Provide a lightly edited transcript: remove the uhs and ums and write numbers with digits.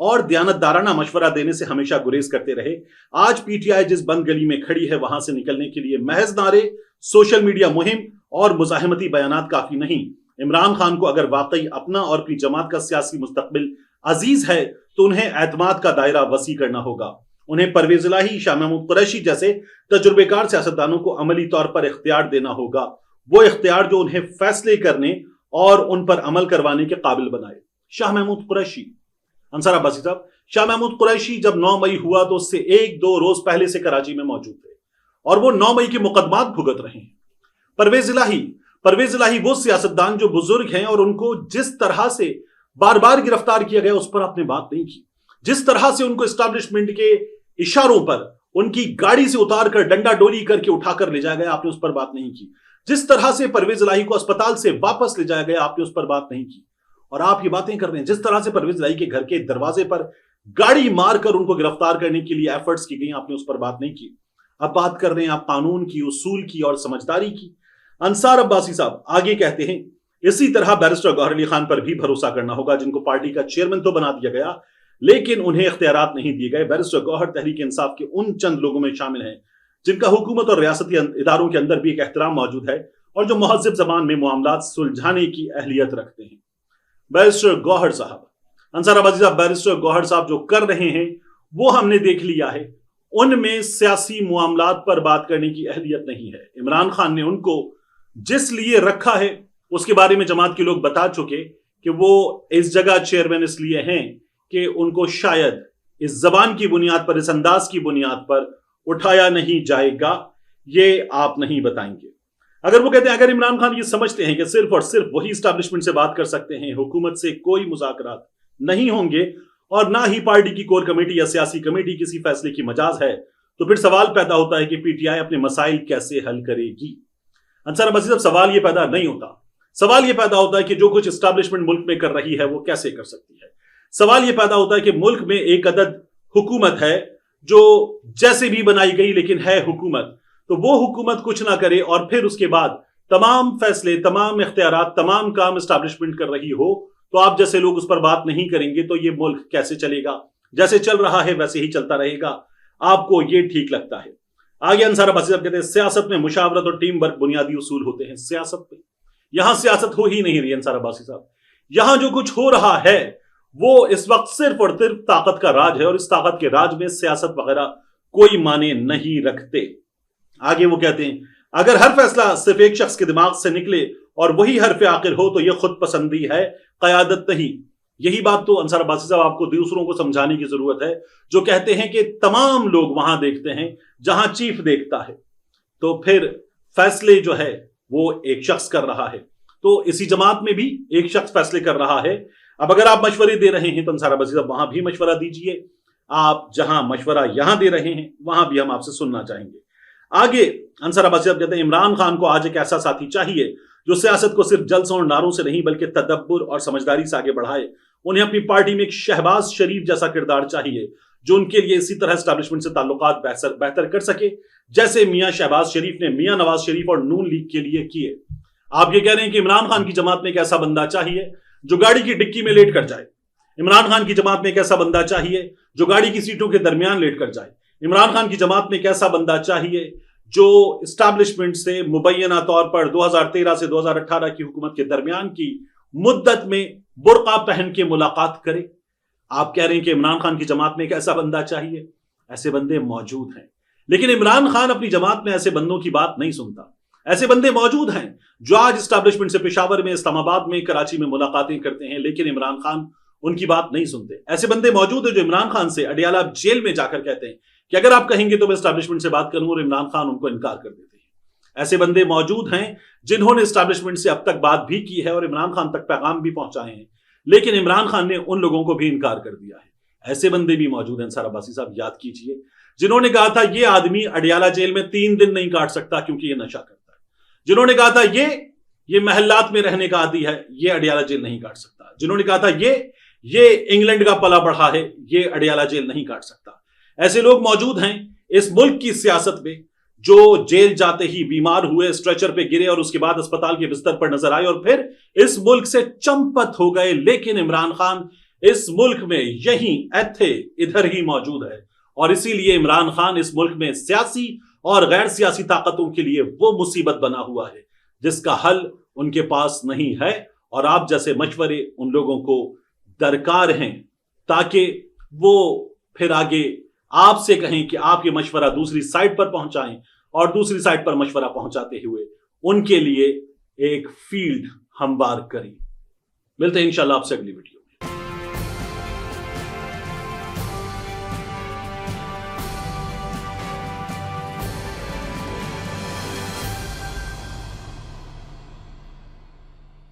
اور دیانتدارانہ مشورہ دینے سے ہمیشہ گریز کرتے رہے۔ آج پی ٹی آئی جس بند گلی میں کھڑی ہے وہاں سے نکلنے کے لیے محض نعرے، سوشل میڈیا مہم اور مزاحمتی بیانات کافی نہیں۔ عمران خان کو اگر واقعی اپنا اور اپنی جماعت کا سیاسی مستقبل عزیز ہے تو انہیں اعتماد کا دائرہ وسیع کرنا ہوگا۔ انہیں پرویز الہی، شاہ محمود قریشی جیسے تجربے کار سیاستدانوں کو عملی طور پر اختیار دینا ہوگا، وہ اختیار جو انہیں فیصلے کرنے اور ان پر عمل کروانے کے قابل بنائے۔ شاہ محمود قریشی، انصار عباسی صاحب، شاہ محمود قریشی جب 9 مئی ہوا تو اس سے 1-2 روز پہلے سے کراچی میں موجود تھے اور وہ 9 مئی کے مقدمات بھگت رہے ہیں۔ پرویز الہی وہ سیاستدان جو بزرگ ہیں اور ان کو جس طرح سے بار بار گرفتار کیا گیا اس پر آپ نے بات نہیں کی، جس طرح سے ان کو اسٹیبلشمنٹ کے اشاروں پر ان کی گاڑی سے اتار کر ڈنڈا ڈولی کر کے اٹھا کر لے جایا گیا، آپ نے اس پر بات نہیں کی، جس طرح سے پرویز الہی کو اسپتال سے واپس لے جایا گیا آپ نے اس پر بات نہیں کی، اور آپ یہ باتیں کر رہے ہیں جس طرح سے پرویز الہی کے گھر کے دروازے پر گاڑی مار کر ان کو گرفتار کرنے کے لیے ایفرٹس کی گئی، آپ نے اس پر بات نہیں کی۔ اب بات کر رہے ہیں آپ قانون کی، اصول کی اور سمجھداری کی۔ انصار عباسی صاحب آگے کہتے ہیں اسی طرح بیرسٹر گوہر علی خان پر بھی بھروسہ کرنا ہوگا، جن کو پارٹی کا چیئرمین تو بنا دیا گیا لیکن انہیں اختیارات نہیں دیے گئے۔ بیرسٹر گوہر تحریک انصاف کے ان چند لوگوں میں شامل ہیں جن کا حکومت اور ریاستی اداروں کے اندر بھی ایک احترام موجود ہے اور جو مہذب زبان میں معاملات سلجھانے کی اہلیت رکھتے ہیں۔ بیرسٹر گوہر صاحب، انصار عباسی صاحب، بیرسٹر گوہر صاحب جو کر رہے ہیں وہ ہم نے دیکھ لیا ہے، ان میں سیاسی معاملات پر بات کرنے کی اہلیت نہیں ہے۔ عمران خان نے ان کو جس لیے رکھا ہے اس کے بارے میں جماعت کے لوگ بتا چکے کہ وہ اس جگہ چیئرمین اس لیے ہیں کہ ان کو شاید اس زبان کی بنیاد پر، اس انداز کی بنیاد پر اٹھایا نہیں جائے گا، یہ آپ نہیں بتائیں گے۔ اگر وہ کہتے ہیں، اگر عمران خان یہ سمجھتے ہیں کہ صرف اور صرف وہی اسٹیبلشمنٹ سے بات کر سکتے ہیں، حکومت سے کوئی مذاکرات نہیں ہوں گے اور نہ ہی پارٹی کی کور کمیٹی یا سیاسی کمیٹی کسی فیصلے کی مجاز ہے، تو پھر سوال پیدا ہوتا ہے کہ پی ٹی آئی اپنے مسائل کیسے حل کرے گی۔ انصار عباسی صاحب، سوال یہ پیدا نہیں ہوتا، سوال یہ پیدا ہوتا ہے کہ جو کچھ اسٹیبلشمنٹ ملک میں کر رہی ہے وہ کیسے کر سکتی ہے۔ سوال یہ پیدا ہوتا ہے کہ ملک میں ایک عدد حکومت ہے جو جیسے بھی بنائی گئی لیکن ہے حکومت، تو وہ حکومت کچھ نہ کرے اور پھر اس کے بعد تمام فیصلے، تمام اختیارات، تمام کام اسٹیبلشمنٹ کر رہی ہو، تو آپ جیسے لوگ اس پر بات نہیں کریں گے تو یہ ملک کیسے چلے گا؟ جیسے چل رہا ہے ویسے ہی چلتا رہے گا۔ آپ کو یہ ٹھیک لگتا ہے؟ آگے انصار عباسی صاحب کہتے ہیں سیاست میں مشاورت اور ٹیم ورک بنیادی اصول ہوتے ہیں۔ سیاست میں یہاں سیاست ہو ہی نہیں رہی انصار عباسی صاحب، یہاں جو کچھ ہو رہا ہے وہ اس وقت صرف اور صرف طاقت کا راج ہے، اور اس طاقت کے راج میں سیاست وغیرہ کوئی معنی نہیں رکھتے۔ آگے وہ کہتے ہیں اگر ہر فیصلہ صرف ایک شخص کے دماغ سے نکلے اور وہی حرف عاقل ہو تو یہ خود پسندی ہے، قیادت نہیں۔ یہی بات تو انصار عباسی صاحب آپ کو دوسروں کو سمجھانے کی ضرورت ہے، جو کہتے ہیں کہ تمام لوگ وہاں دیکھتے ہیں جہاں چیف دیکھتا ہے، تو پھر فیصلے جو ہے وہ ایک شخص کر رہا ہے، تو اسی جماعت میں بھی ایک شخص فیصلے کر رہا ہے۔ اب اگر آپ مشورے دے رہے ہیں تو انصار عباسی صاحب وہاں بھی مشورہ دیجئے، آپ جہاں مشورہ یہاں دے رہے ہیں وہاں بھی ہم آپ سے سننا چاہیں گے۔ آگے انصار عباسی صاحب کہتے ہیں عمران خان کو آج ایک ایسا ساتھی چاہیے جو سیاست کو صرف جلسوں اور نعروں سے نہیں بلکہ تدبر اور سمجھداری سے آگے بڑھائے۔ انہیں اپنی پارٹی میں ایک شہباز شریف جیسا کردار چاہیے جو ان کے لیے اسی طرح اسٹیبلشمنٹ سے تعلقات بہتر کر سکے جیسے میاں شہباز شریف نے میاں نواز شریف اور نون لیگ کے لیے کیے۔ آپ یہ کہہ رہے ہیں کہ عمران خان کی جماعت میں ایک ایسا بندہ چاہیے جو گاڑی کی ڈکی میں لیٹ کر جائے، عمران خان کی جماعت میں ایک ایسا بندہ چاہیے جو گاڑی کی سیٹوں کے درمیان لیٹ کر جائے، عمران خان کی جماعت میں ایک ایسا بندہ چاہیے جو اسٹیبلشمنٹ سے مبینہ طور پر 2013 سے 2018 کی حکومت کے درمیان کی مدت میں برقع پہن کے ملاقات کرے۔ آپ کہہ رہے ہیں کہ عمران خان کی جماعت میں ایک ایسا بندہ چاہیے، ایسے بندے موجود ہیں، لیکن عمران خان اپنی جماعت میں ایسے بندوں کی بات نہیں سنتا۔ ایسے بندے موجود ہیں جو آج اسٹیبلشمنٹ سے پشاور میں، اسلام آباد میں، کراچی میں ملاقاتیں کرتے ہیں لیکن عمران خان ان کی بات نہیں سنتے۔ ایسے بندے موجود ہیں جو عمران خان سے اڈیالہ جیل میں جا کر کہتے ہیں کہ اگر آپ کہیں گے تو میں اسٹیبلشمنٹ سے بات کروں، اور عمران خان ان کو انکار کر دیتے ہیں۔ ایسے بندے موجود ہیں جنہوں نے اسٹیبلشمنٹ سے اب تک بات بھی کی ہے اور عمران خان تک پیغام بھی پہنچائے ہیں، لیکن عمران خان نے ان لوگوں کو بھی انکار کر دیا ہے۔ ایسے بندے بھی موجود ہیں انصار عباسی صاحب، یاد کیجئے، جنہوں نے کہا تھا یہ آدمی اڈیالہ جیل میں 3 دن نہیں کاٹ سکتا کیونکہ یہ نشہ کرتا ہے، جنہوں نے کہا تھا یہ محلات میں رہنے کا عادی ہے، یہ اڈیالہ جیل نہیں کاٹ سکتا، جنہوں نے کہا تھا یہ انگلینڈ کا پلا بڑھا ہے، یہ اڈیالہ جیل نہیں کاٹ سکتا۔ ایسے لوگ موجود ہیں اس ملک کی سیاست میں جو جیل جاتے ہی بیمار ہوئے، اسٹریچر پہ گرے اور اس کے بعد اسپتال کے بستر پر نظر آئے اور پھر اس ملک سے چمپت ہو گئے، لیکن عمران خان اس ملک میں یہی ایتھے ادھر ہی موجود ہے، اور اسی لیے عمران خان اس ملک میں سیاسی اور غیر سیاسی طاقتوں کے لیے وہ مصیبت بنا ہوا ہے جس کا حل ان کے پاس نہیں ہے، اور آپ جیسے مشورے ان لوگوں کو درکار ہیں تاکہ وہ پھر آگے آپ سے کہیں کہ آپ یہ مشورہ دوسری سائٹ پر پہنچائیں، اور دوسری سائٹ پر مشورہ پہنچاتے ہوئے ان کے لیے ایک فیلڈ ہموار کریں۔ ملتے ہیں انشاءاللہ آپ سے اگلی ویڈیو۔